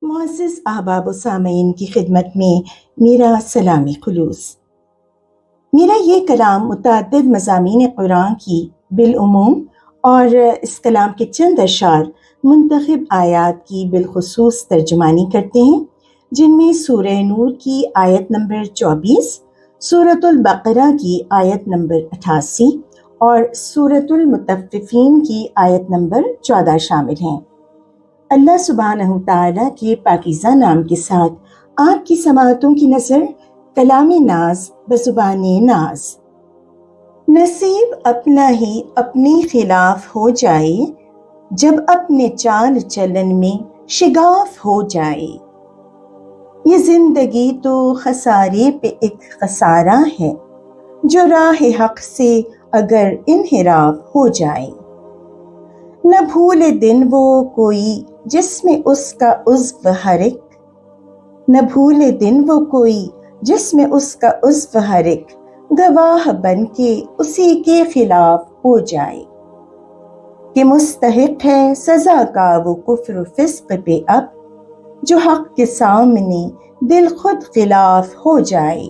معزز احباب و سامعین کی خدمت میں میرا سلامی خلوص۔ میرا یہ کلام متعدد مضامین قرآن کی بالعموم اور اس کلام کے چند اشعار منتخب آیات کی بالخصوص ترجمانی کرتے ہیں، جن میں سورہ نور کی آیت نمبر 24، سورۃ البقرہ کی آیت نمبر 88 اور سورۃ المطففین کی آیت نمبر 14 شامل ہیں۔ اللہ سبحانہ تعالیٰ کے پاکیزہ نام کے ساتھ آپ کی سماعتوں کی نظر کلام ناز بزبان ناز۔ نصیب اپنا ہی اپنے خلاف ہو جائے، جب اپنے چال چلن میں شگاف ہو جائے۔ یہ زندگی تو خسارے پہ ایک خسارہ ہے، جو راہ حق سے اگر انحراف ہو جائے۔ نہ بھولے دن وہ کوئی جس میں اس کا عضو ہر ایک، نہ بھولے دن وہ کوئی جس میں اس کا عضو ہر ایک، گواہ بن کے اسی کے خلاف ہو جائے۔ کہ مستحق ہے سزا کا وہ کفر و فسق پہ اب، جو حق کے سامنے دل خود خلاف ہو جائے۔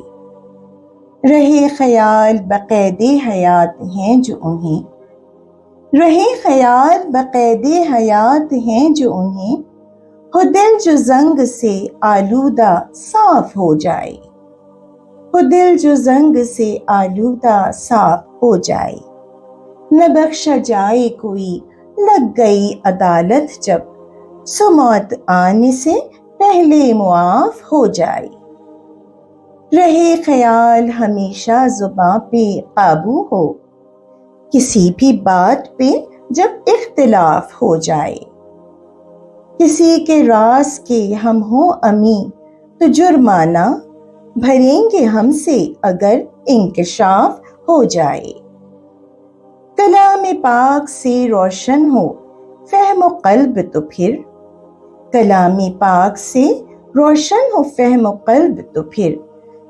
رہے خیال بقید حیات ہیں جو انہیں، رہے خیال بقید حیات ہیں جو انہیں، ہو دل جو زنگ سے آلودہ صاف ہو جائے، ہو دل جو زنگ سے آلودہ صاف ہو جائے۔ نہ بخشا جائے کوئی لگ گئی عدالت جب، سو موت آنے سے پہلے معاف ہو جائے۔ رہے خیال ہمیشہ زباں پہ قابو ہو، کسی بھی بات پہ جب اختلاف ہو جائے۔ کسی کے راز کے ہم ہوں امی تو جرمانہ بھریں گے ہم سے اگر انکشاف ہو جائے۔ کلام پاک سے روشن ہو فہم و قلب تو پھر، کلام پاک سے روشن ہو فہم و قلب تو پھر،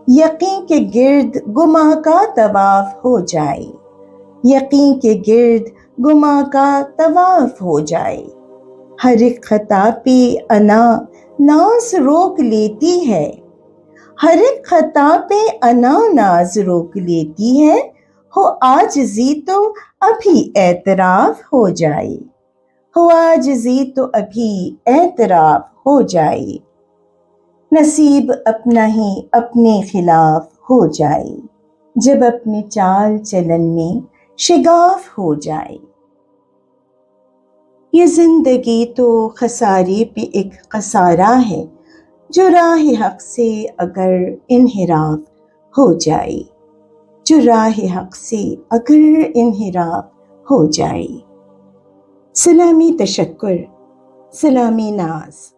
یقین کے گرد گماں کا طواف ہو جائے، یقین کے گرد گماں کا طواف ہو جائے۔ ہر ایک خطا پہ انا ناز روک لیتی ہے، ہر ایک خطا پہ انا ناز روک لیتی ہے، ہو عاجزی تو ابھی اعتراف ہو جائے، ہو عاجزی تو ابھی اعتراف ہو جائے۔ نصیب اپنا ہی اپنے خلاف ہو جائے، جب اپنے چال چلن میں شگاف ہو جائے۔ یہ زندگی تو خسارے پہ ایک خسارہ ہے، جو راہ حق سے اگر انحراف ہو جائے، جو راہ حق سے اگر انحراف ہو جائے۔ سلامی تشکر، سلامی ناز۔